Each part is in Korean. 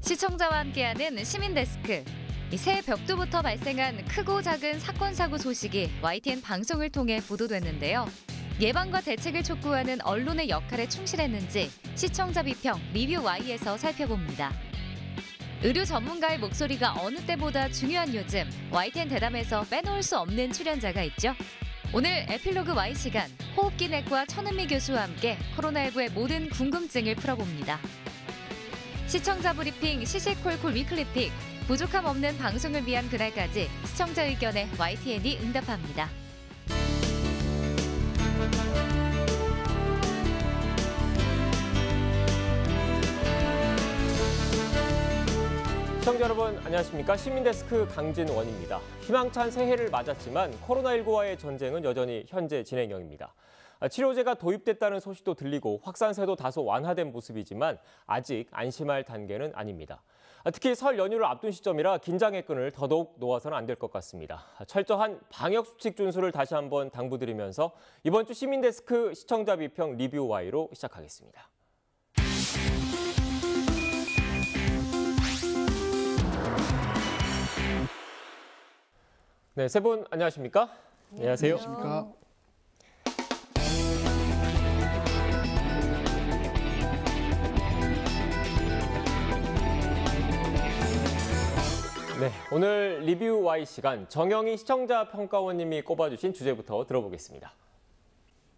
시청자와 함께하는 시민데스크. 새해 벽두부터 발생한 크고 작은 사건 사고 소식이 YTN 방송을 통해 보도됐는데요. 예방과 대책을 촉구하는 언론의 역할에 충실했는지 시청자 비평 리뷰 Y에서 살펴봅니다. 의료 전문가의 목소리가 어느 때보다 중요한 요즘, YTN 대담에서 빼놓을 수 없는 출연자가 있죠. 오늘 에필로그 Y 시간, 호흡기 내과 천은미 교수와 함께 코로나19의 모든 궁금증을 풀어봅니다. 시청자 브리핑 시시콜콜 위클리픽, 부족함 없는 방송을 위한 그날까지 시청자 의견에 YTN이 응답합니다. 시청자 여러분 안녕하십니까? 시민데스크 강진원입니다. 희망찬 새해를 맞았지만 코로나19와의 전쟁은 여전히 현재 진행형입니다. 치료제가 도입됐다는 소식도 들리고 확산세도 다소 완화된 모습이지만 아직 안심할 단계는 아닙니다. 특히 설 연휴를 앞둔 시점이라 긴장의 끈을 더더욱 놓아서는 안 될 것 같습니다. 철저한 방역수칙 준수를 다시 한번 당부드리면서 이번 주 시민데스크 시청자 비평 리뷰 Y로 시작하겠습니다. 네, 세 분 안녕하십니까? 안녕하세요. 안녕하십니까? 네, 오늘 리뷰 Y 시간 정영희 시청자 평가원님이 꼽아주신 주제부터 들어보겠습니다.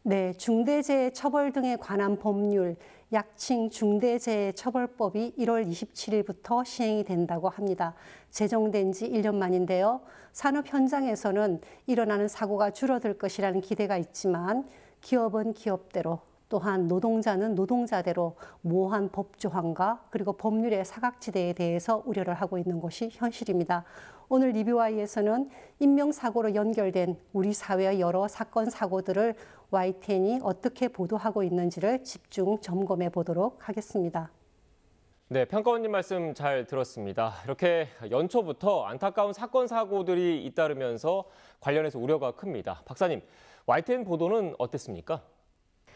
네, 중대재해처벌 등에 관한 법률, 약칭 중대재해처벌법이 1월 27일부터 시행이 된다고 합니다. 제정된 지 1년 만인데요. 산업 현장에서는 일어나는 사고가 줄어들 것이라는 기대가 있지만 기업은 기업대로 또한 노동자는 노동자대로 모호한 법 조항과 그리고 법률의 사각지대에 대해서 우려를 하고 있는 것이 현실입니다. 오늘 리뷰와이에서는 인명사고로 연결된 우리 사회의 여러 사건, 사고들을 YTN이 어떻게 보도하고 있는지를 집중 점검해 보도록 하겠습니다. 네, 평가원님 말씀 잘 들었습니다. 이렇게 연초부터 안타까운 사건, 사고들이 잇따르면서 관련해서 우려가 큽니다. 박사님, YTN 보도는 어땠습니까?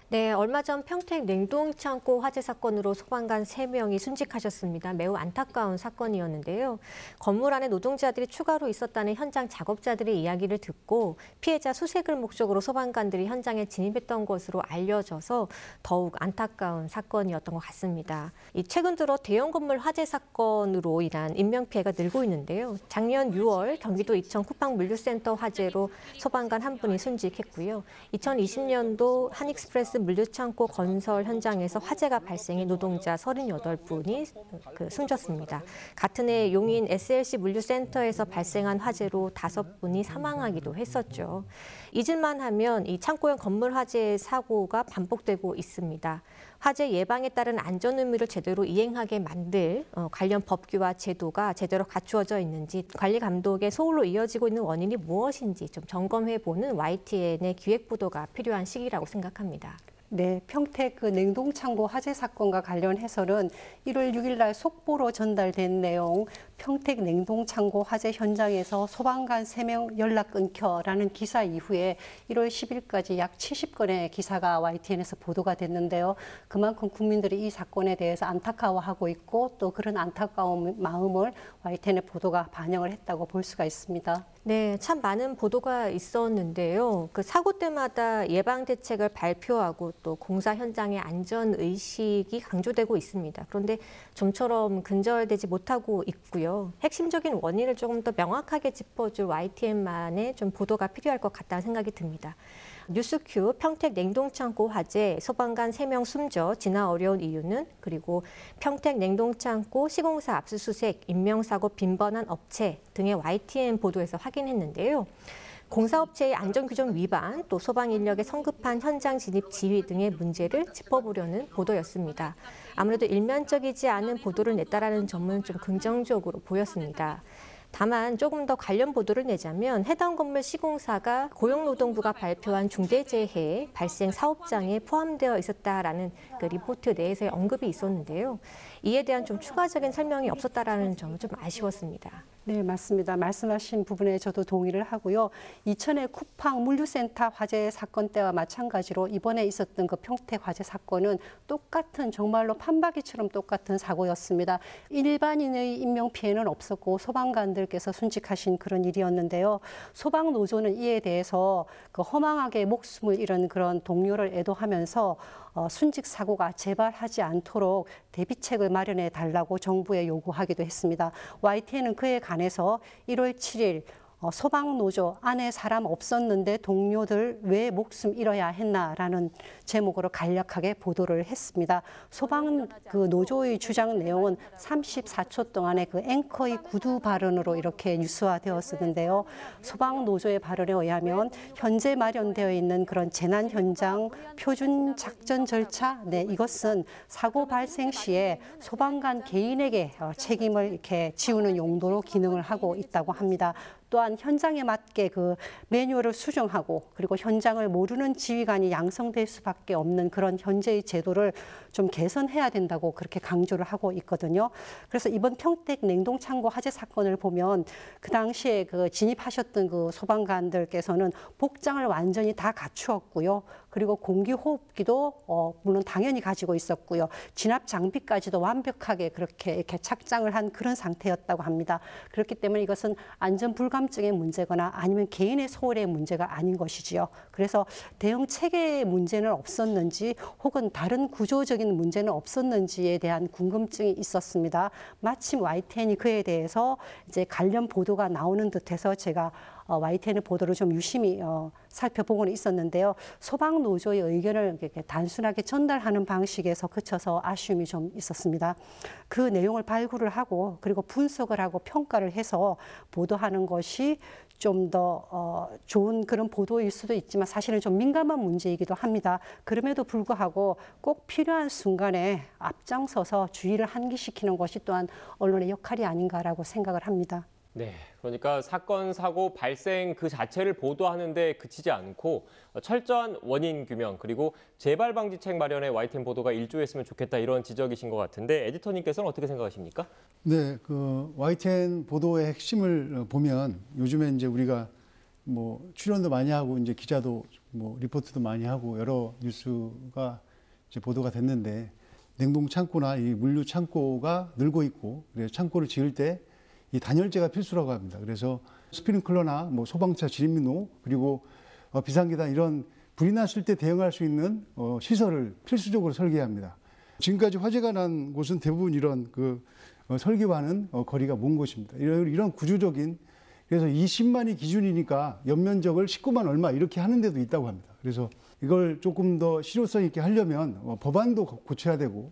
네, 얼마 전 평택 냉동창고 화재 사건으로 소방관 3명이 순직하셨습니다. 매우 안타까운 사건이었는데요. 건물 안에 노동자들이 추가로 있었다는 현장 작업자들의 이야기를 듣고 피해자 수색을 목적으로 소방관들이 현장에 진입했던 것으로 알려져서 더욱 안타까운 사건이었던 것 같습니다. 최근 들어 대형 건물 화재 사건으로 인한 인명피해가 늘고 있는데요. 작년 6월 경기도 이천 쿠팡물류센터 화재로 소방관 한 분이 순직했고요. 2020년도 한익스프레스 물류창고 건설 현장에서 화재가 발생해 노동자 38분이 숨졌습니다. 같은 해 용인 SLC 물류센터에서 발생한 화재로 5분이 사망하기도 했었죠. 잊을만 하면 이 창고형 건물 화재 사고가 반복되고 있습니다. 화재 예방에 따른 안전 의무를 제대로 이행하게 만들 관련 법규와 제도가 제대로 갖추어져 있는지, 관리 감독의 소홀로 이어지고 있는 원인이 무엇인지 좀 점검해보는 YTN의 기획보도가 필요한 시기라고 생각합니다. 네, 평택 냉동창고 화재 사건과 관련해서는 1월 6일 날 속보로 전달된 내용, 평택 냉동창고 화재 현장에서 소방관 3명 연락 끊겨라는 기사 이후에 1월 10일까지 약 70건의 기사가 YTN에서 보도가 됐는데요. 그만큼 국민들이 이 사건에 대해서 안타까워하고 있고 또 그런 안타까운 마음을 YTN의 보도가 반영을 했다고 볼 수가 있습니다. 네, 참 많은 보도가 있었는데요. 그 사고 때마다 예방 대책을 발표하고 또 공사 현장의 안전 의식이 강조되고 있습니다. 그런데 좀처럼 근절되지 못하고 있고요. 핵심적인 원인을 조금 더 명확하게 짚어줄 YTN만의 좀 보도가 필요할 것 같다는 생각이 듭니다. 뉴스큐 평택 냉동창고 화재 소방관 3명 숨져 진화 어려운 이유는, 그리고 평택 냉동창고 시공사 압수수색 인명사고 빈번한 업체 등의 YTN 보도에서 확인했는데요. 공사업체의 안전규정 위반, 또 소방인력의 성급한 현장 진입 지휘 등의 문제를 짚어보려는 보도였습니다. 아무래도 일면적이지 않은 보도를 냈다라는 점은 좀 긍정적으로 보였습니다. 다만 조금 더 관련 보도를 내자면 해당 건물 시공사가 고용노동부가 발표한 중대재해 발생 사업장에 포함되어 있었다라는 그 리포트 내에서의 언급이 있었는데요. 이에 대한 좀 추가적인 설명이 없었다라는 점은 좀 아쉬웠습니다. 네, 맞습니다. 말씀하신 부분에 저도 동의를 하고요. 이천의 쿠팡 물류센터 화재 사건 때와 마찬가지로 이번에 있었던 그 평택 화재 사건은 똑같은 정말로 판박이처럼 똑같은 사고였습니다. 일반인의 인명피해는 없었고 소방관들께서 순직하신 그런 일이었는데요. 소방노조는 이에 대해서 그 허망하게 목숨을 잃은 그런 동료를 애도하면서 순직 사고가 재발하지 않도록 대비책을 마련해 달라고 정부에 요구하기도 했습니다. YTN은 그에 관해서 1월 7일 소방노조 안에 사람 없었는데 동료들 왜 목숨 잃어야 했나라는 제목으로 간략하게 보도를 했습니다. 소방 그 노조의 주장 내용은 34초 동안의 그 앵커의 구두 발언으로 이렇게 뉴스화되었었는데요. 소방노조의 발언에 의하면 현재 마련되어 있는 그런 재난 현장 표준 작전 절차, 네, 이것은 사고 발생 시에 소방관 개인에게 책임을 이렇게 지우는 용도로 기능을 하고 있다고 합니다. 또한 현장에 맞게 그 매뉴얼을 수정하고 그리고 현장을 모르는 지휘관이 양성될 수밖에 없는 그런 현재의 제도를 좀 개선해야 된다고 그렇게 강조를 하고 있거든요. 그래서 이번 평택 냉동창고 화재 사건을 보면 그 당시에 그 진입하셨던 그 소방관들께서는 복장을 완전히 다 갖추었고요. 그리고 공기호흡기도 물론 당연히 가지고 있었고요. 진압 장비까지도 완벽하게 그렇게 이렇게 착장을 한 그런 상태였다고 합니다. 그렇기 때문에 이것은 안전 불감증의 문제거나 아니면 개인의 소홀의 문제가 아닌 것이지요. 그래서 대응 체계의 문제는 없었는지 혹은 다른 구조적인 문제는 없었는지에 대한 궁금증이 있었습니다. 마침 YTN이 그에 대해서 이제 관련 보도가 나오는 듯해서 제가 YTN의 보도를 좀 유심히 살펴보고는 있었는데요. 소방노조의 의견을 이렇게 단순하게 전달하는 방식에서 그쳐서 아쉬움이 좀 있었습니다. 그 내용을 발굴을 하고 그리고 분석을 하고 평가를 해서 보도하는 것이 좀 더 좋은 그런 보도일 수도 있지만 사실은 좀 민감한 문제이기도 합니다. 그럼에도 불구하고 꼭 필요한 순간에 앞장서서 주의를 환기시키는 것이 또한 언론의 역할이 아닌가라고 생각을 합니다. 네, 그러니까 사건, 사고 발생 그 자체를 보도하는 데 그치지 않고 철저한 원인 규명 그리고 재발 방지책 마련에 YTN 보도가 일조했으면 좋겠다 이런 지적이신 것 같은데 에디터님께서는 어떻게 생각하십니까? 네, 그 YTN 보도의 핵심을 보면 요즘에 이제 우리가 뭐 출연도 많이 하고 이제 기자도 뭐 리포트도 많이 하고 여러 뉴스가 이제 보도가 됐는데 냉동 창고나 이 물류 창고가 늘고 있고 그래서 창고를 지을 때 이 단열재가 필수라고 합니다. 그래서 스프링클러나 뭐 소방차 진입로 그리고 비상계단 이런 불이 났을 때 대응할 수 있는 시설을 필수적으로 설계합니다. 지금까지 화재가 난 곳은 대부분 이런 그 설계와는 거리가 먼 곳입니다. 이런 구조적인 그래서 20만이 기준이니까 연면적을 19만 얼마 이렇게 하는 데도 있다고 합니다. 그래서 이걸 조금 더 실효성 있게 하려면 법안도 고쳐야 되고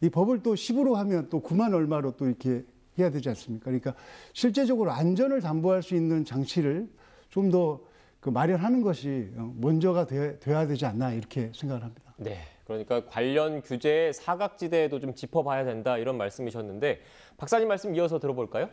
이 법을 또 10으로 하면 또 9만 얼마로 또 이렇게 해야 되지 않습니까? 그러니까 실제적으로 안전을 담보할 수 있는 장치를 좀 더 그 마련하는 것이 먼저가 돼야 되지 않나 이렇게 생각을 합니다. 네, 그러니까 관련 규제의 사각지대에도 좀 짚어봐야 된다 이런 말씀이셨는데 박사님 말씀 이어서 들어볼까요?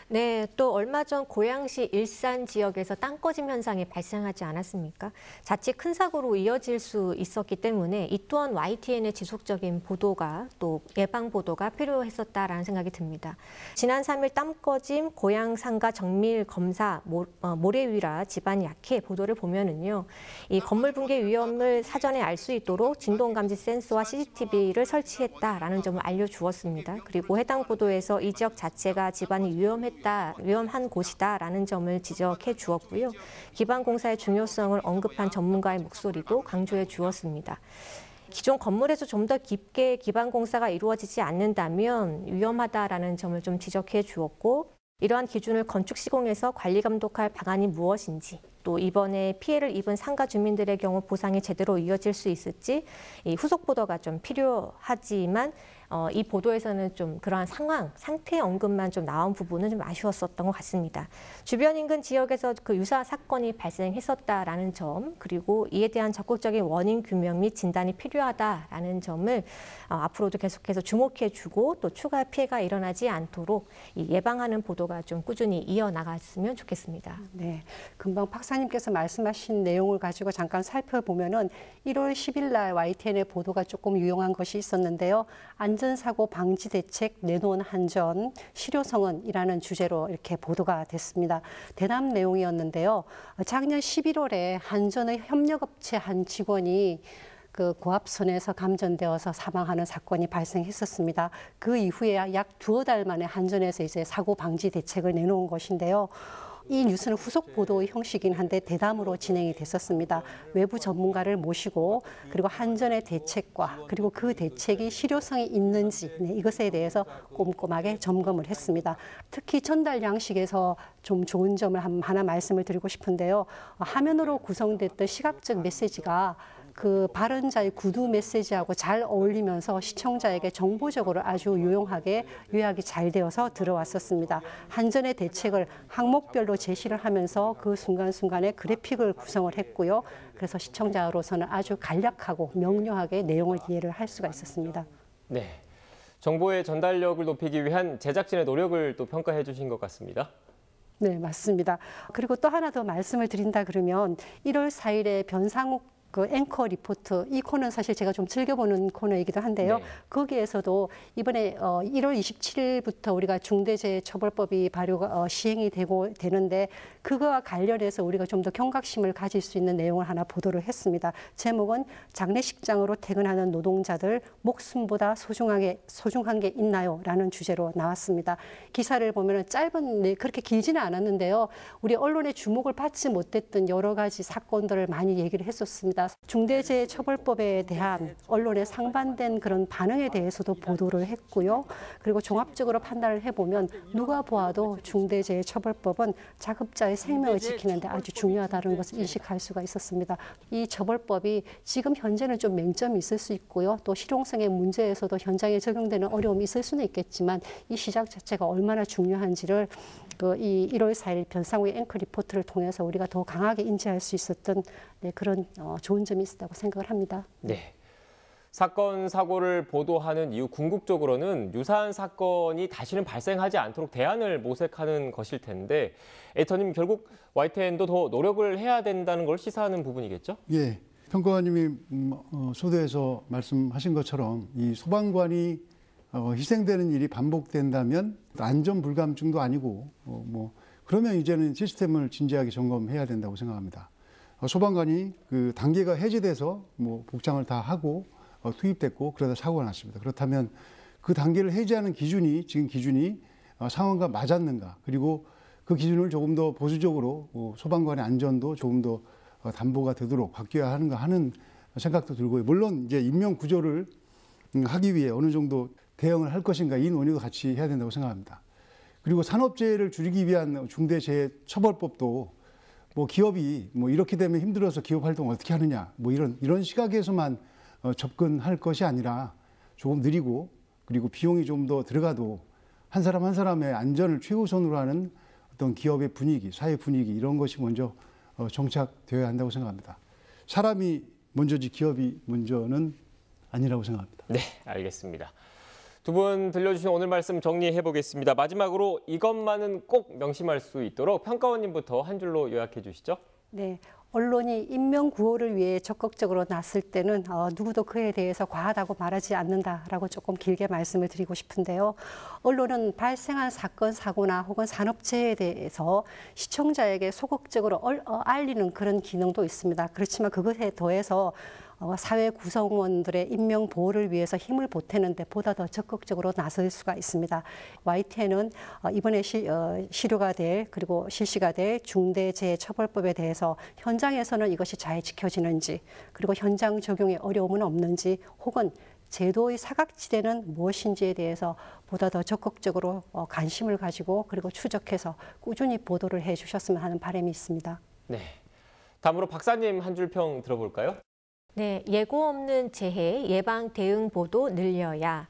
네, 또 얼마 전 고양시 일산 지역에서 땅 꺼짐 현상이 발생하지 않았습니까? 자칫 큰 사고로 이어질 수 있었기 때문에 이 또한 YTN의 지속적인 보도가 또 예방 보도가 필요했었다라는 생각이 듭니다. 지난 3일 땅 꺼짐, 고양 상가 정밀 검사, 모래위라 집안 약해 보도를 보면은요, 이 건물 붕괴 위험을 사전에 알 수 있도록 진동 감지 센서와 CCTV를 설치했다라는 점을 알려주었습니다. 그리고 해당 보도에서 이 지역 자체가 집안이 위험한 곳이다라는 점을 지적해 주었고요. 기반공사의 중요성을 언급한 전문가의 목소리도 강조해 주었습니다. 기존 건물에서 좀 더 깊게 기반공사가 이루어지지 않는다면 위험하다라는 점을 좀 지적해 주었고 이러한 기준을 건축 시공에서 관리 감독할 방안이 무엇인지 또 이번에 피해를 입은 상가 주민들의 경우 보상이 제대로 이어질 수 있을지 이 후속 보도가 좀 필요하지만 이 보도에서는 좀 그러한 상태 언급만 좀 나온 부분은 좀 아쉬웠었던 것 같습니다. 주변 인근 지역에서 그 유사한 사건이 발생했었다라는 점, 그리고 이에 대한 적극적인 원인 규명 및 진단이 필요하다라는 점을 앞으로도 계속해서 주목해주고 또 추가 피해가 일어나지 않도록 예방하는 보도가 좀 꾸준히 이어나갔으면 좋겠습니다. 네, 금방 박사님께서 말씀하신 내용을 가지고 잠깐 살펴보면은 1월 10일 날 YTN의 보도가 조금 유용한 것이 있었는데요. 안전사고 방지 대책 내놓은 한전, 실효성은이라는 주제로 이렇게 보도가 됐습니다. 대담 내용이었는데요. 작년 11월에 한전의 협력업체 한 직원이 그 고압선에서 감전되어서 사망하는 사건이 발생했었습니다. 그 이후에 약 두어 달 만에 한전에서 이제 사고 방지 대책을 내놓은 것인데요. 이 뉴스는 후속 보도의 형식이긴 한데 대담으로 진행이 됐었습니다. 외부 전문가를 모시고 그리고 한전의 대책과 그리고 그 대책이 실효성이 있는지 이것에 대해서 꼼꼼하게 점검을 했습니다. 특히 전달 양식에서 좀 좋은 점을 하나 말씀을 드리고 싶은데요. 화면으로 구성됐던 시각적 메시지가 그 발언자의 구두 메시지하고 잘 어울리면서 시청자에게 정보적으로 아주 유용하게 요약이 잘 되어서 들어왔었습니다. 한전의 대책을 항목별로 제시를 하면서 그 순간순간에 그래픽을 구성을 했고요. 그래서 시청자로서는 아주 간략하고 명료하게 내용을 이해를 할 수가 있었습니다. 네, 정보의 전달력을 높이기 위한 제작진의 노력을 또 평가해 주신 것 같습니다. 네, 맞습니다. 그리고 또 하나 더 말씀을 드린다 그러면 1월 4일에 변상욱 그 앵커 리포트, 이 코너는 사실 제가 좀 즐겨보는 코너이기도 한데요. 네. 거기에서도 이번에 1월 27일부터 우리가 중대재해처벌법이 시행이 되는데 그거와 관련해서 우리가 좀 더 경각심을 가질 수 있는 내용을 하나 보도를 했습니다. 제목은 장례식장으로 퇴근하는 노동자들 목숨보다 소중한 게 있나요? 라는 주제로 나왔습니다. 기사를 보면 짧은, 그렇게 길지는 않았는데요. 우리 언론의 주목을 받지 못했던 여러 가지 사건들을 많이 얘기를 했었습니다. 중대재해처벌법에 대한 언론의 상반된 그런 반응에 대해서도 보도를 했고요. 그리고 종합적으로 판단을 해보면 누가 보아도 중대재해처벌법은 자급자의 생명을 지키는 데 아주 중요하다는 것을 인식할 수가 있었습니다. 이 처벌법이 지금 현재는 좀 맹점이 있을 수 있고요. 또 실용성의 문제에서도 현장에 적용되는 어려움이 있을 수는 있겠지만 이 시작 자체가 얼마나 중요한지를 이 1월 4일 변상욱의 앵커 리포트를 통해서 우리가 더 강하게 인지할 수 있었던 그런 좋은 점이 있었다고 생각을 합니다. 네. 사건, 사고를 보도하는 이유 궁극적으로는 유사한 사건이 다시는 발생하지 않도록 대안을 모색하는 것일 텐데 에디터님 결국 YTN도 더 노력을 해야 된다는 걸 시사하는 부분이겠죠? 예, 평가원님이 소도에서 말씀하신 것처럼 이 소방관이 희생되는 일이 반복된다면 안전 불감증도 아니고 그러면 이제는 시스템을 진지하게 점검해야 된다고 생각합니다. 소방관이 그 단계가 해제돼서 복장을 다 하고 투입됐고 그러다 사고가 났습니다. 그렇다면 그 단계를 해제하는 기준이 지금 기준이 상황과 맞았는가, 그리고 그 기준을 조금 더 보수적으로 소방관의 안전도 조금 더 담보가 되도록 바뀌어야 하는가 하는 생각도 들고요. 물론 이제 인명 구조를 하기 위해 어느 정도 대응을 할 것인가 이 논의도 같이 해야 된다고 생각합니다. 그리고 산업재해를 줄이기 위한 중대재해처벌법도 기업이 이렇게 되면 힘들어서 기업 활동을 어떻게 하느냐 이런 시각에서만 접근할 것이 아니라 조금 느리고 그리고 비용이 좀 더 들어가도 한 사람 한 사람의 안전을 최우선으로 하는 어떤 기업의 분위기, 사회 분위기 이런 것이 먼저 정착되어야 한다고 생각합니다. 사람이 먼저지 기업이 먼저는 아니라고 생각합니다. 네, 알겠습니다. 두 분 들려주신 오늘 말씀 정리해 보겠습니다. 마지막으로 이것만은 꼭 명심할 수 있도록 평가원님부터 한 줄로 요약해 주시죠. 네. 언론이 인명 구호를 위해 적극적으로 나설 때는 누구도 그에 대해서 과하다고 말하지 않는다라고 조금 길게 말씀을 드리고 싶은데요. 언론은 발생한 사건, 사고나 혹은 산업재해에 대해서 시청자에게 소극적으로 알리는 그런 기능도 있습니다. 그렇지만 그것에 더해서 사회 구성원들의 인명 보호를 위해서 힘을 보태는데 보다 더 적극적으로 나설 수가 있습니다. YTN은 이번에 실효가 될 그리고 실시가 될 중대재해처벌법에 대해서 현장에서는 이것이 잘 지켜지는지, 그리고 현장 적용에 어려움은 없는지, 혹은 제도의 사각지대는 무엇인지에 대해서 보다 더 적극적으로 관심을 가지고 그리고 추적해서 꾸준히 보도를 해주셨으면 하는 바람이 있습니다. 네, 다음으로 박사님 한 줄 평 들어볼까요? 네, 예고 없는 재해, 예방 대응 보도 늘려야.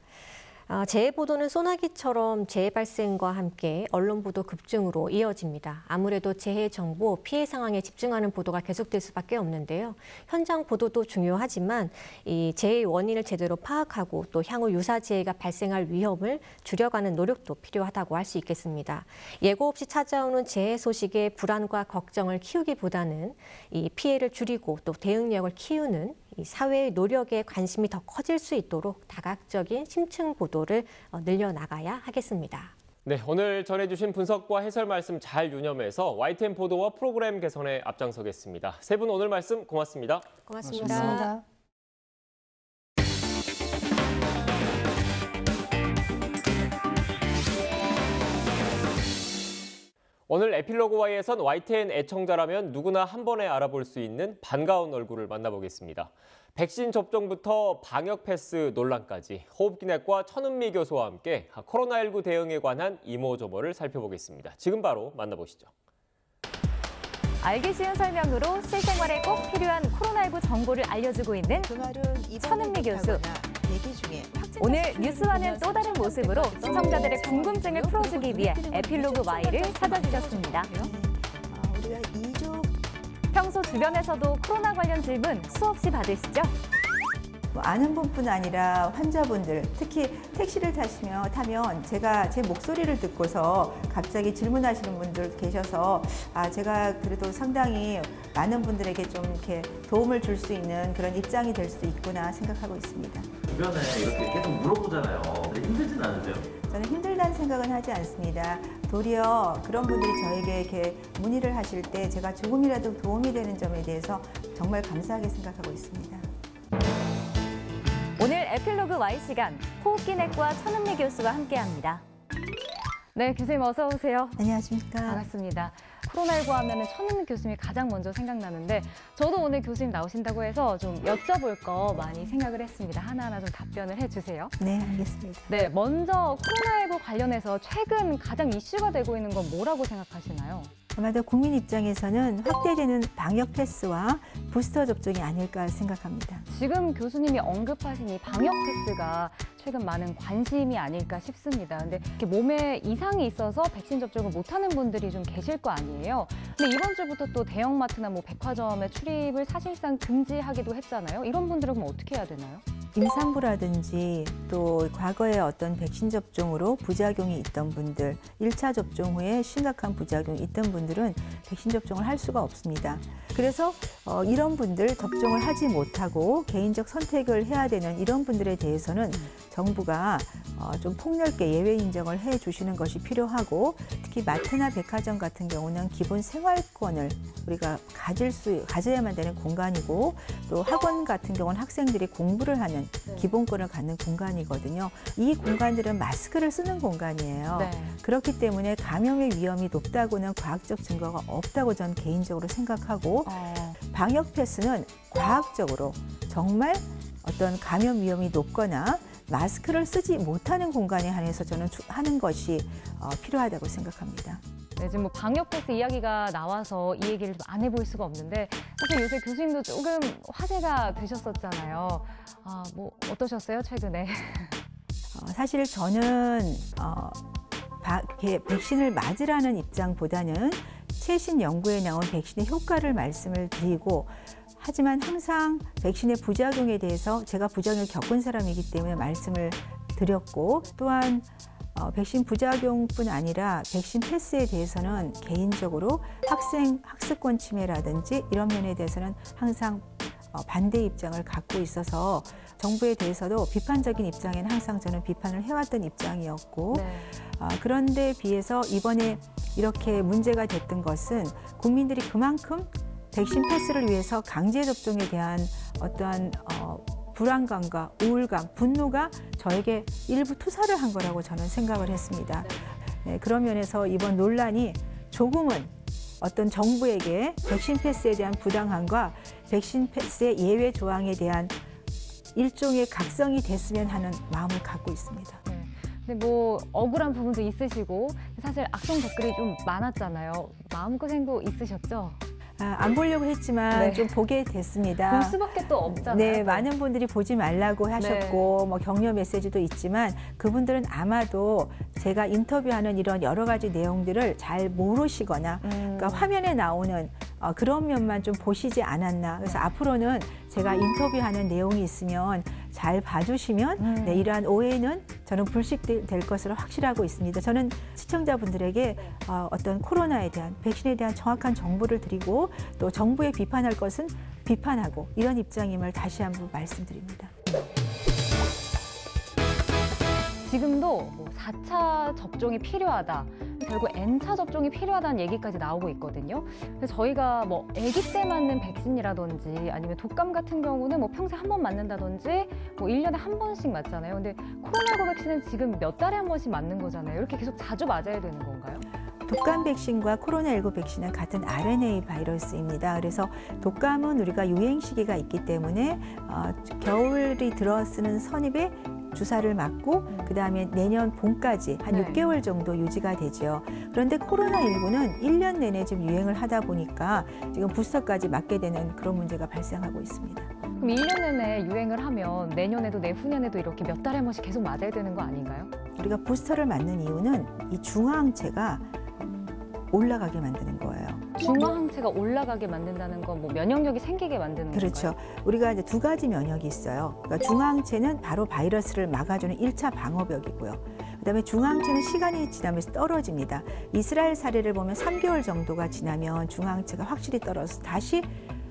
재해 보도는 소나기처럼 재해 발생과 함께 언론 보도 급증으로 이어집니다. 아무래도 재해 정보, 피해 상황에 집중하는 보도가 계속될 수밖에 없는데요. 현장 보도도 중요하지만 이 재해의 원인을 제대로 파악하고 또 향후 유사 재해가 발생할 위험을 줄여가는 노력도 필요하다고 할 수 있겠습니다. 예고 없이 찾아오는 재해 소식에 불안과 걱정을 키우기보다는 이 피해를 줄이고 또 대응력을 키우는 이 사회의 노력에 관심이 더 커질 수 있도록 다각적인 심층 보도를 늘려나가야 하겠습니다. 네, 오늘 전해주신 분석과 해설 말씀 잘 유념해서 YTN 보도와 프로그램 개선에 앞장서겠습니다. 세 분 오늘 말씀 고맙습니다. 고맙습니다. 고맙습니다. 오늘 에필로그와이에선 YTN 애청자라면 누구나 한 번에 알아볼 수 있는 반가운 얼굴을 만나보겠습니다. 백신 접종부터 방역 패스 논란까지 호흡기내과 천은미 교수와 함께 코로나19 대응에 관한 이모저모를 살펴보겠습니다. 지금 바로 만나보시죠. 알기 쉬운 설명으로 실생활에 꼭 필요한 코로나19 정보를 알려주고 있는 천은미 교수. 오늘 뉴스와는 또 다른 모습으로 시청자들의 궁금증을 풀어주기 위해 에필로그 Y를 찾아주셨습니다. 평소 주변에서도 코로나 관련 질문 수없이 받으시죠? 아는 분뿐 아니라 환자분들, 특히 택시를 타면 제 목소리를 듣고서 갑자기 질문하시는 분들 계셔서 제가 그래도 상당히 많은 분들에게 좀 이렇게 도움을 줄 수 있는 그런 입장이 될 수 있구나 생각하고 있습니다. 주변에 이렇게 계속 물어보잖아요. 근데 힘들진 않으세요? 저는 힘들다는 생각은 하지 않습니다. 도리어 그런 분들이 저에게 이렇게 문의를 하실 때 제가 조금이라도 도움이 되는 점에 대해서 정말 감사하게 생각하고 있습니다. 오늘 에필로그 Y 시간 호흡기내과 천은미 교수와 함께합니다. 네, 교수님 어서 오세요. 안녕하십니까. 반갑습니다. 코로나19 하면은 천은미 교수님이 가장 먼저 생각나는데 저도 오늘 교수님 나오신다고 해서 좀 여쭤볼 거 많이 생각을 했습니다. 하나하나 좀 답변을 해주세요. 네, 알겠습니다. 네, 먼저 코로나19 관련해서 최근 가장 이슈가 되고 있는 건 뭐라고 생각하시나요? 아마도 국민 입장에서는 확대되는 방역 패스와 부스터 접종이 아닐까 생각합니다. 지금 교수님이 언급하신 이 방역 패스가 최근 많은 관심이 아닐까 싶습니다. 근데 이렇게 몸에 이상이 있어서 백신 접종을 못하는 분들이 좀 계실 거 아니에요. 근데 이번 주부터 또 대형마트나 뭐 백화점의 출입을 사실상 금지하기도 했잖아요. 이런 분들은 그럼 어떻게 해야 되나요? 임산부라든지 또 과거에 어떤 백신 접종으로 부작용이 있던 분들, 1차 접종 후에 심각한 부작용이 있던 분들은 백신 접종을 할 수가 없습니다. 그래서 이런 분들 접종을 하지 못하고 개인적 선택을 해야 되는 이런 분들에 대해서는 정부가 좀 폭넓게 예외 인정을 해 주시는 것이 필요하고, 특히 마트나 백화점 같은 경우는 기본 생활권을 우리가 가져야만 되는 공간이고, 또 학원 같은 경우는 학생들이 공부를 하는 기본권을 갖는 공간이거든요. 이 공간들은 마스크를 쓰는 공간이에요. 네. 그렇기 때문에 감염의 위험이 높다고는 과학적 증거가 없다고 저는 개인적으로 생각하고, 방역 패스는 과학적으로 정말 어떤 감염 위험이 높거나 마스크를 쓰지 못하는 공간에 한해서 저는 하는 것이 필요하다고 생각합니다. 네, 지금 뭐 방역 패스 이야기가 나와서 이 얘기를 좀 안 해볼 수가 없는데 사실 요새 교수님도 조금 화제가 되셨었잖아요. 뭐 어떠셨어요, 최근에? 사실 저는 백신을 맞으라는 입장보다는 최신 연구에 나온 백신의 효과를 말씀을 드리고, 하지만 항상 백신의 부작용에 대해서 제가 부작용을 겪은 사람이기 때문에 말씀을 드렸고, 또한 백신 부작용뿐 아니라 백신 패스에 대해서는 개인적으로 학습권 침해라든지 이런 면에 대해서는 항상 반대 입장을 갖고 있어서 정부에 대해서도 비판적인 입장에는 항상 저는 비판을 해왔던 입장이었고, 네. 그런데 비해서 이번에 이렇게 문제가 됐던 것은 국민들이 그만큼 백신 패스를 위해서 강제 접종에 대한 어떠한 불안감과 우울감, 분노가 저에게 일부 투사를 한 거라고 저는 생각을 했습니다. 네, 그런 면에서 이번 논란이 조금은 어떤 정부에게 백신 패스에 대한 부당함과 백신 패스의 예외 조항에 대한 일종의 각성이 됐으면 하는 마음을 갖고 있습니다. 네. 근데 뭐 억울한 부분도 있으시고 사실 악성 댓글이 좀 많았잖아요. 마음고생도 있으셨죠? 안 보려고 했지만 네. 좀 보게 됐습니다. 볼 수밖에 또 없잖아요. 네, 많은 분들이 보지 말라고 하셨고, 네. 뭐 격려 메시지도 있지만 그분들은 아마도 제가 인터뷰하는 이런 여러 가지 내용들을 잘 모르시거나, 그러니까 화면에 나오는 그런 면만 좀 보시지 않았나. 그래서 앞으로는 제가 인터뷰하는 내용이 있으면 잘 봐주시면 네, 이러한 오해는 저는 불식될 것으로 확실하고 있습니다. 저는 시청자분들에게 어떤 코로나에 대한, 백신에 대한 정확한 정보를 드리고, 또 정부에 비판할 것은 비판하고 이런 입장임을 다시 한번 말씀드립니다. 지금도 4차 접종이 필요하다. 결국 N차 접종이 필요하다는 얘기까지 나오고 있거든요. 그래서 저희가 뭐 아기 때 맞는 백신이라든지 아니면 독감 같은 경우는 뭐 평생 한 번 맞는다든지 뭐 1년에 한 번씩 맞잖아요. 근데 코로나19 백신은 지금 몇 달에 한 번씩 맞는 거잖아요. 이렇게 계속 자주 맞아야 되는 건가요? 독감 백신과 코로나19 백신은 같은 RNA 바이러스입니다. 그래서 독감은 우리가 유행 시기가 있기 때문에 겨울이 들어 쓰는 선입에 주사를 맞고 그다음에 내년 봄까지 한 6개월 정도 유지가 되죠. 그런데 코로나19는 1년 내내 지금 유행을 하다 보니까 지금 부스터까지 맞게 되는 그런 문제가 발생하고 있습니다. 그럼 1년 내내 유행을 하면 내년에도 내후년에도 이렇게 몇 달에 한 번씩 계속 맞아야 되는 거 아닌가요? 우리가 부스터를 맞는 이유는 이 중화항체가 올라가게 만드는 거예요. 중화항체가 올라가게 만든다는 건 뭐 면역력이 생기게 만드는 그렇죠. 건가요? 우리가 이제 두 가지 면역이 있어요. 그러니까 중화항체는 바로 바이러스를 막아주는 1차 방어벽이고요. 그다음에 중화항체는 시간이 지나면서 떨어집니다. 이스라엘 사례를 보면 3개월 정도가 지나면 중화항체가 확실히 떨어져서 다시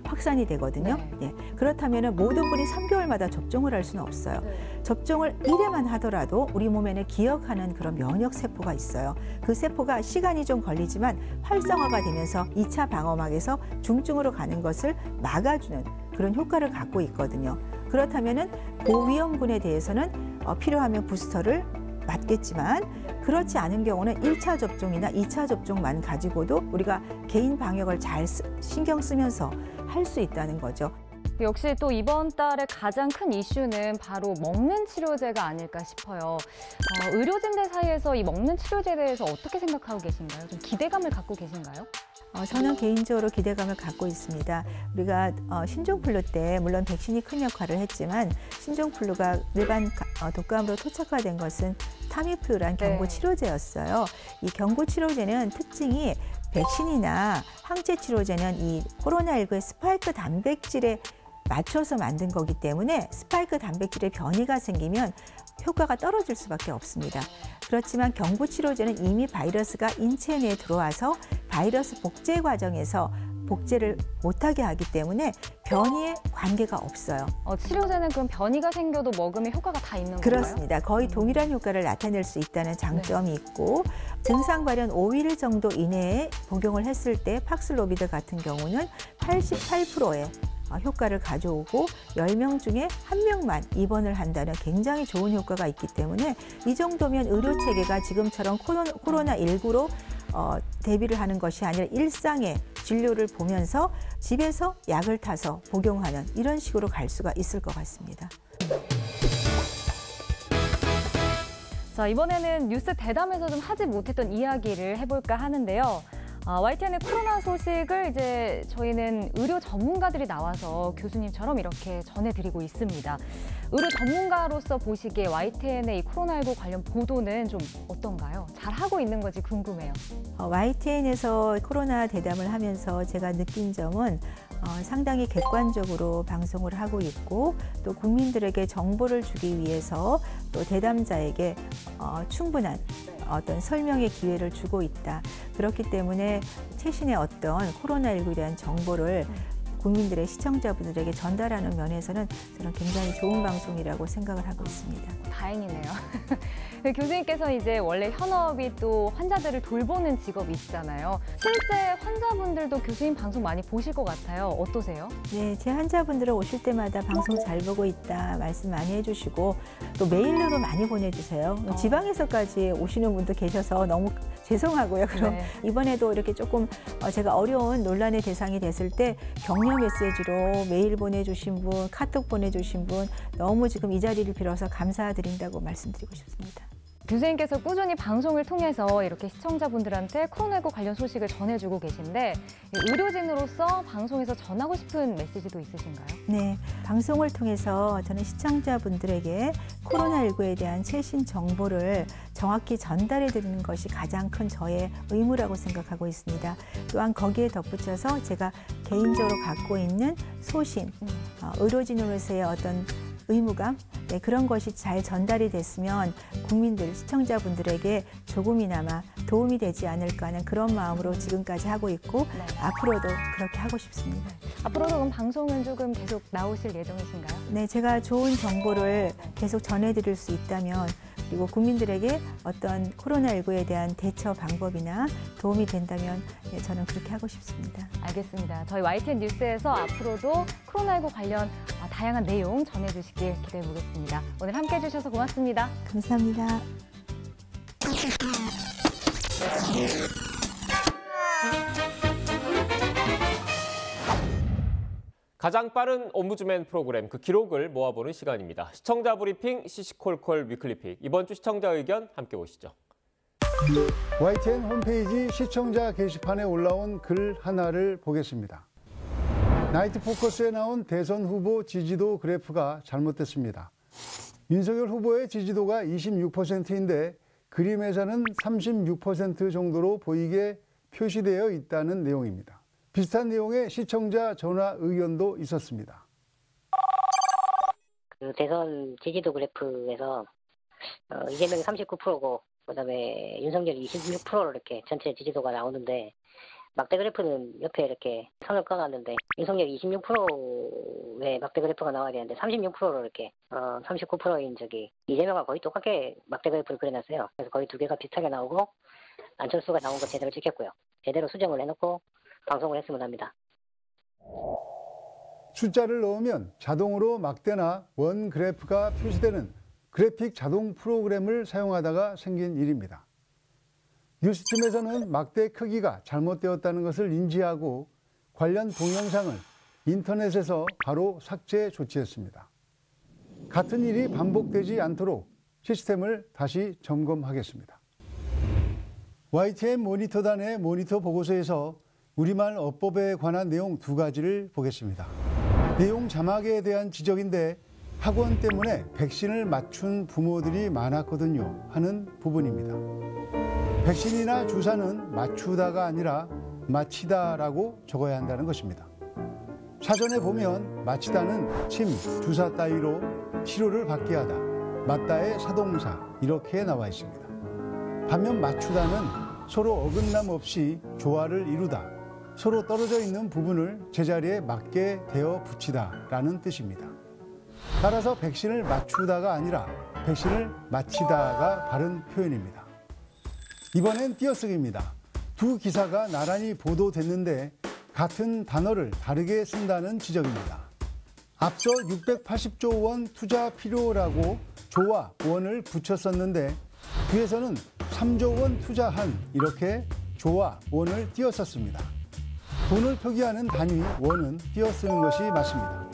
확산이 되거든요. 네. 그렇다면 모든 분이 3개월마다 접종을 할 수는 없어요. 접종을 1회만 하더라도 우리 몸에는 기억하는 그런 면역 세포가 있어요. 그 세포가 시간이 좀 걸리지만 활성화가 되면서 2차 방어막에서 중증으로 가는 것을 막아주는 그런 효과를 갖고 있거든요. 그렇다면 고위험군에 대해서는 필요하면 부스터를 맞겠지만 그렇지 않은 경우는 1차 접종이나 2차 접종만 가지고도 우리가 개인 방역을 잘 신경 쓰면서 할 수 있다는 거죠. 역시 또 이번 달에 가장 큰 이슈는 바로 먹는 치료제가 아닐까 싶어요. 의료진들 사이에서 이 먹는 치료제에 대해서 어떻게 생각하고 계신가요? 좀 기대감을 갖고 계신가요? 저는 개인적으로 기대감을 갖고 있습니다. 우리가 신종플루 때 물론 백신이 큰 역할을 했지만 신종플루가 일반 독감으로 토착화된 것은 타미플루란 경구치료제였어요. 이 경구치료제는 특징이 백신이나 항체치료제는 이 코로나19의 스파이크 단백질에 맞춰서 만든 거기 때문에 스파이크 단백질의 변이가 생기면 효과가 떨어질 수밖에 없습니다. 그렇지만 경구치료제는 이미 바이러스가 인체 내에 들어와서 바이러스 복제 과정에서 복제를 못하게 하기 때문에 변이에 관계가 없어요. 치료제는 그럼 변이가 생겨도 먹으면 효과가 다 있는 건가요? 그렇습니다. 거의 동일한 효과를 나타낼 수 있다는 장점이 있고 증상 발현 5일 정도 이내에 복용을 했을 때 팍슬로비드 같은 경우는 88%의 효과를 가져오고 10명 중에 1명만 입원을 한다는 굉장히 좋은 효과가 있기 때문에 이 정도면 의료체계가 지금처럼 코로나19로 대비를 하는 것이 아니라 일상의 진료를 보면서 집에서 약을 타서 복용하는 이런 식으로 갈 수가 있을 것 같습니다. 자, 이번에는 뉴스 대담에서 좀 하지 못했던 이야기를 해볼까 하는데요. YTN의 코로나 소식을 이제 저희는 의료 전문가들이 나와서 교수님처럼 이렇게 전해드리고 있습니다. 의료 전문가로서 보시기에 YTN의 이 코로나19 관련 보도는 좀 어떤가요? 잘 하고 있는 건지 궁금해요. YTN에서 코로나 대담을 하면서 제가 느낀 점은 상당히 객관적으로 방송을 하고 있고 또 국민들에게 정보를 주기 위해서 또 대담자에게 충분한 어떤 설명의 기회를 주고 있다. 그렇기 때문에 최신의 어떤 코로나19에 대한 정보를 국민들의 시청자분들에게 전달하는 면에서는 저는 굉장히 좋은 방송이라고 생각을 하고 있습니다. 다행이네요. 교수님께서 이제 원래 현업이 또 환자들을 돌보는 직업이 있잖아요. 실제 환자분들도 교수님 방송 많이 보실 것 같아요. 어떠세요? 네, 제 환자분들은 오실 때마다 방송 잘 보고 있다 말씀 많이 해주시고 또 메일로도 많이 보내주세요. 지방에서까지 오시는 분도 계셔서 너무 죄송하고요. 그럼 이번에도 이렇게 조금 제가 어려운 논란의 대상이 됐을 때 격려 메시지로 메일 보내주신 분, 카톡 보내주신 분 너무 지금 이 자리를 빌어서 감사드린다고 말씀드리고 싶습니다. 교수님께서 꾸준히 방송을 통해서 이렇게 시청자분들한테 코로나19 관련 소식을 전해주고 계신데 의료진으로서 방송에서 전하고 싶은 메시지도 있으신가요? 네, 방송을 통해서 저는 시청자분들에게 코로나19에 대한 최신 정보를 정확히 전달해 드리는 것이 가장 큰 저의 의무라고 생각하고 있습니다. 또한 거기에 덧붙여서 제가 개인적으로 갖고 있는 소신, 의료진으로서의 어떤 의무감, 네, 그런 것이 잘 전달이 됐으면 국민들, 시청자분들에게 조금이나마 도움이 되지 않을까 하는 그런 마음으로 지금까지 하고 있고 앞으로도 그렇게 하고 싶습니다. 앞으로도 그럼 방송은 조금 계속 나오실 예정이신가요? 네, 제가 좋은 정보를 계속 전해드릴 수 있다면 그리고 국민들에게 어떤 코로나19에 대한 대처 방법이나 도움이 된다면 저는 그렇게 하고 싶습니다. 알겠습니다. 저희 YTN 뉴스에서 앞으로도 코로나19 관련 다양한 내용 전해주시길 기대해 보겠습니다. 오늘 함께해 주셔서 고맙습니다. 감사합니다. 가장 빠른 옴부즈맨 프로그램 그 기록을 모아보는 시간입니다. 시청자 브리핑 시시콜콜 위클리픽. 이번 주 시청자 의견 함께 보시죠. YTN 홈페이지 시청자 게시판에 올라온 글 하나를 보겠습니다. 나이트 포커스에 나온 대선 후보 지지도 그래프가 잘못됐습니다. 윤석열 후보의 지지도가 26%인데 그림에서는 36% 정도로 보이게 표시되어 있다는 내용입니다. 비슷한 내용의 시청자 전화 의견도 있었습니다. 그 대선 지지도 그래프에서 이재명이 39%고 그다음에 윤석열이 26%로 이렇게 전체 지지도가 나오는데 막대 그래프는 옆에 이렇게 선을 꺼놨는데 윤석열이 26%의 막대 그래프가 나와야 되는데 36%로 이렇게 39%인 이재명과 거의 똑같게 막대 그래프를 그려놨어요. 그래서 거의 두 개가 비슷하게 나오고 안철수가 나온 거 제대로 찍혔고요. 제대로 수정을 해놓고 방송을 했으면 합니다. 숫자를 넣으면 자동으로 막대나 원 그래프가 표시되는 그래픽 자동 프로그램을 사용하다가 생긴 일입니다. 뉴스팀에서는 막대 크기가 잘못되었다는 것을 인지하고 관련 동영상을 인터넷에서 바로 삭제 조치했습니다. 같은 일이 반복되지 않도록 시스템을 다시 점검하겠습니다. YTN 모니터단의 모니터 보고서에서 우리말 어법에 관한 내용 두 가지를 보겠습니다. 내용 자막에 대한 지적인데 학원 때문에 백신을 맞춘 부모들이 많았거든요 하는 부분입니다. 백신이나 주사는 맞추다가 아니라 마치다라고 적어야 한다는 것입니다. 사전에 보면 마치다는 침, 주사 따위로 치료를 받게 하다, 맞다의 사동사 이렇게 나와 있습니다. 반면 맞추다는 서로 어긋남 없이 조화를 이루다, 서로 떨어져 있는 부분을 제자리에 맞게 대어 붙이다라는 뜻입니다. 따라서 백신을 맞추다가 아니라 백신을 마치다가 바른 표현입니다. 이번엔 띄어쓰기입니다. 두 기사가 나란히 보도됐는데 같은 단어를 다르게 쓴다는 지적입니다. 앞서 680조 원 투자 필요라고 조와 원을 붙였었는데 뒤에서는 3조 원 투자한 이렇게 조와 원을 띄었었습니다. 돈을 표기하는 단위 원은 띄어쓰는 것이 맞습니다.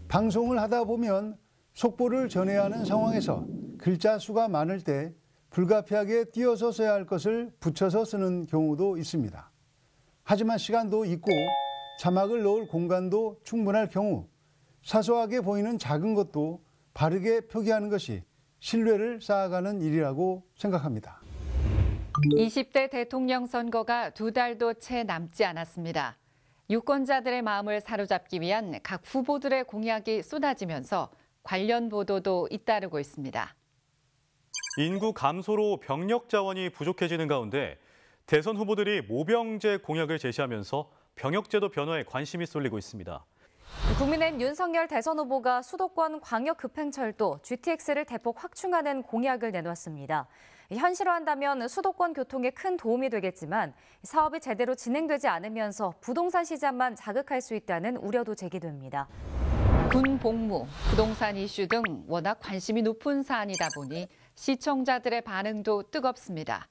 방송을 하다 보면 속보를 전해야 하는 상황에서 글자 수가 많을 때 불가피하게 띄어서 써야 할 것을 붙여서 쓰는 경우도 있습니다. 하지만 시간도 있고 자막을 넣을 공간도 충분할 경우 사소하게 보이는 작은 것도 바르게 표기하는 것이 신뢰를 쌓아가는 일이라고 생각합니다. 20대 대통령 선거가 2달도 채 남지 않았습니다. 유권자들의 마음을 사로잡기 위한 각 후보들의 공약이 쏟아지면서 관련 보도도 잇따르고 있습니다. 인구 감소로 병력 자원이 부족해지는 가운데 대선 후보들이 모병제 공약을 제시하면서 병역제도 변화에 관심이 쏠리고 있습니다. 국민의힘 윤석열 대선 후보가 수도권 광역급행철도 GTX를 대폭 확충하는 공약을 내놓았습니다. 현실화한다면 수도권 교통에 큰 도움이 되겠지만 사업이 제대로 진행되지 않으면서 부동산 시장만 자극할 수 있다는 우려도 제기됩니다. 군 복무, 부동산 이슈 등 워낙 관심이 높은 사안이다 보니 시청자들의 반응도 뜨겁습니다.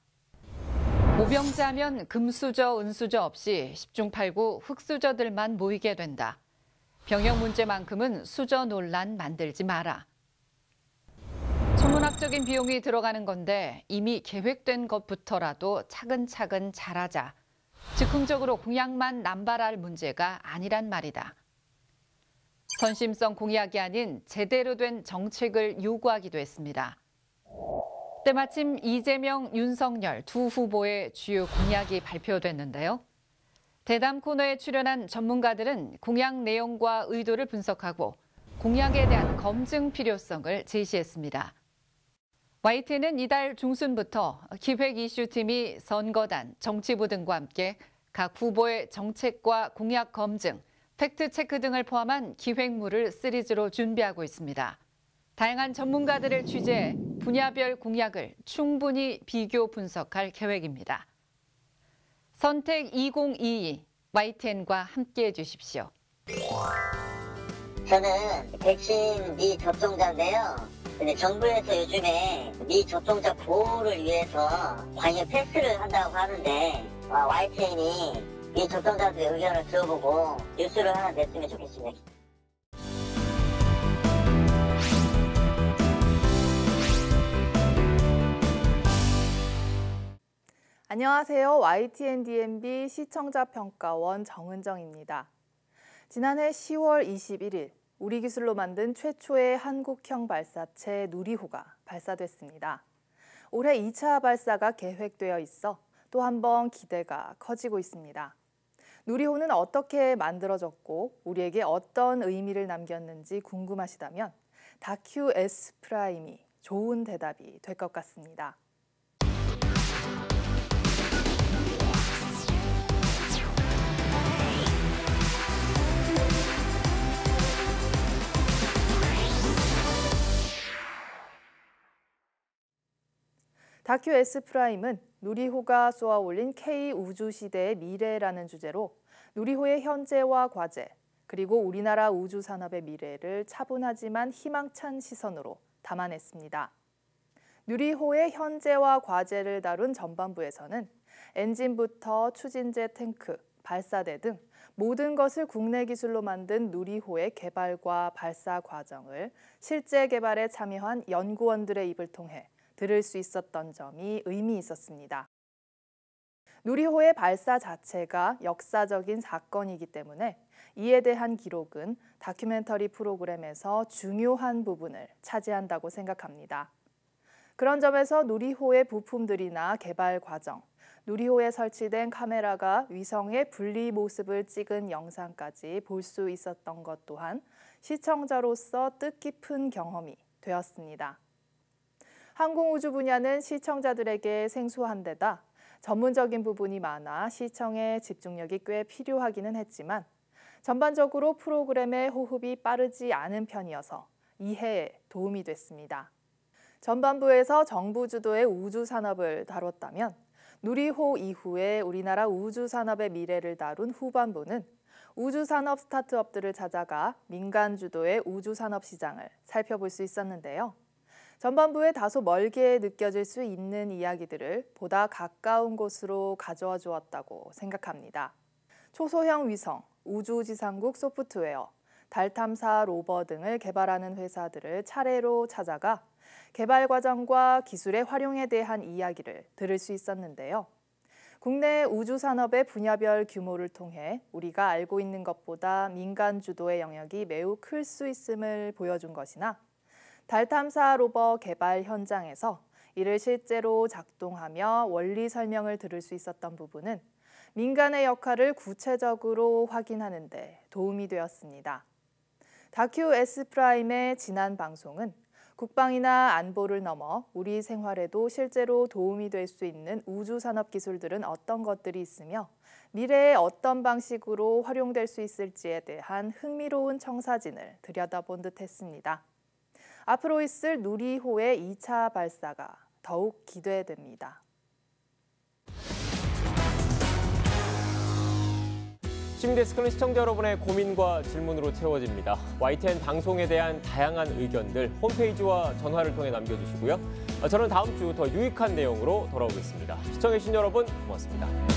모병제하면 금수저, 은수저 없이 10중 8구 흑수저들만 모이게 된다. 병역 문제만큼은 수저 논란 만들지 마라. 천문학적인 비용이 들어가는 건데 이미 계획된 것부터라도 차근차근 잘하자. 즉흥적으로 공약만 남발할 문제가 아니란 말이다. 선심성 공약이 아닌 제대로 된 정책을 요구하기도 했습니다. 때마침 이재명, 윤석열 두 후보의 주요 공약이 발표됐는데요. 대담 코너에 출연한 전문가들은 공약 내용과 의도를 분석하고 공약에 대한 검증 필요성을 제시했습니다. YTN은 이달 중순부터 기획 이슈팀이 선거단, 정치부 등과 함께 각 후보의 정책과 공약 검증, 팩트체크 등을 포함한 기획물을 시리즈로 준비하고 있습니다. 다양한 전문가들을 취재해 분야별 공약을 충분히 비교 분석할 계획입니다. 선택 2022, YTN과 함께해 주십시오. 저는 백신 미접종자인데요. 근데 정부에서 요즘에 미접종자 보호를 위해서 방역 패스를 한다고 하는데 YTN이 미접종자들의 의견을 들어보고 뉴스를 하나 냈으면 좋겠습니다. 안녕하세요. YTN DMB 시청자평가원 정은정입니다. 지난해 10월 21일 우리 기술로 만든 최초의 한국형 발사체 누리호가 발사됐습니다. 올해 2차 발사가 계획되어 있어 또 한 번 기대가 커지고 있습니다. 누리호는 어떻게 만들어졌고 우리에게 어떤 의미를 남겼는지 궁금하시다면 다큐 S 프라임이 좋은 대답이 될 것 같습니다. 다큐 S 프라임은 누리호가 쏘아올린 K 우주시대의 미래라는 주제로 누리호의 현재와 과제, 그리고 우리나라 우주산업의 미래를 차분하지만 희망찬 시선으로 담아냈습니다. 누리호의 현재와 과제를 다룬 전반부에서는 엔진부터 추진제 탱크, 발사대 등 모든 것을 국내 기술로 만든 누리호의 개발과 발사 과정을 실제 개발에 참여한 연구원들의 입을 통해 들을 수 있었던 점이 의미 있었습니다. 누리호의 발사 자체가 역사적인 사건이기 때문에 이에 대한 기록은 다큐멘터리 프로그램에서 중요한 부분을 차지한다고 생각합니다. 그런 점에서 누리호의 부품들이나 개발 과정, 누리호에 설치된 카메라가 위성의 분리 모습을 찍은 영상까지 볼 수 있었던 것 또한 시청자로서 뜻깊은 경험이 되었습니다. 항공우주 분야는 시청자들에게 생소한 데다 전문적인 부분이 많아 시청에 집중력이 꽤 필요하기는 했지만 전반적으로 프로그램의 호흡이 빠르지 않은 편이어서 이해에 도움이 됐습니다. 전반부에서 정부 주도의 우주 산업을 다뤘다면 누리호 이후에 우리나라 우주 산업의 미래를 다룬 후반부는 우주 산업 스타트업들을 찾아가 민간 주도의 우주 산업 시장을 살펴볼 수 있었는데요. 전반부에 다소 멀게 느껴질 수 있는 이야기들을 보다 가까운 곳으로 가져와 주었다고 생각합니다. 초소형 위성, 우주지상국 소프트웨어, 달 탐사 로버 등을 개발하는 회사들을 차례로 찾아가 개발 과정과 기술의 활용에 대한 이야기를 들을 수 있었는데요. 국내 우주 산업의 분야별 규모를 통해 우리가 알고 있는 것보다 민간 주도의 영역이 매우 클 수 있음을 보여준 것이나 달 탐사 로버 개발 현장에서 이를 실제로 작동하며 원리 설명을 들을 수 있었던 부분은 민간의 역할을 구체적으로 확인하는 데 도움이 되었습니다. 다큐 S 프라임의 지난 방송은 국방이나 안보를 넘어 우리 생활에도 실제로 도움이 될 수 있는 우주 산업 기술들은 어떤 것들이 있으며 미래에 어떤 방식으로 활용될 수 있을지에 대한 흥미로운 청사진을 들여다본 듯 했습니다. 앞으로 있을 누리호의 2차 발사가 더욱 기대됩니다. 시민데스크는 시청자 여러분의 고민과 질문으로 채워집니다. YTN 방송에 대한 다양한 의견들 홈페이지와 전화를 통해 남겨주시고요. 저는 다음 주 더 유익한 내용으로 돌아오겠습니다. 시청해주신 여러분 고맙습니다.